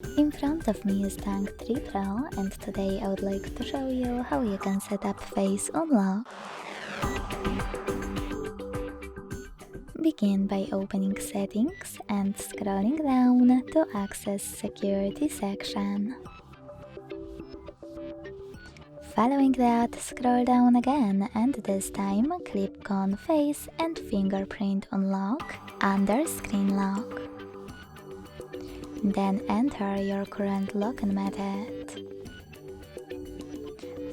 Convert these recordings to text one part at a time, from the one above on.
In front of me is Tank 3 Pro, and today I would like to show you how you can set up Face Unlock. Begin by opening Settings and scrolling down to access Security section. Following that, scroll down again and this time click on Face and Fingerprint Unlock under Screen Lock. Then enter your current login method.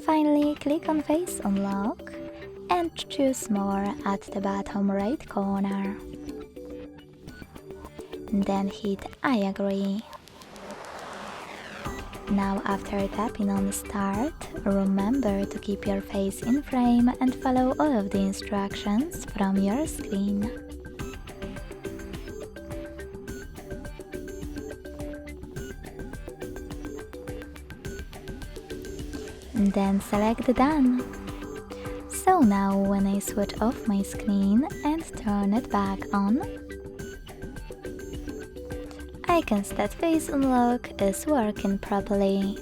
Finally, click on Face Unlock and choose More at the bottom right corner. Then hit I agree. Now after tapping on Start, remember to keep your face in frame and follow all of the instructions from your screen. Then select Done. So now when I switch off my screen and turn it back on, I can see that Face Unlock is working properly.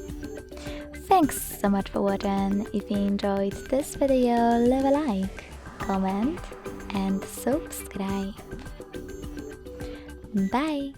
Thanks so much for watching. If you enjoyed this video, leave a like, comment and subscribe. Bye!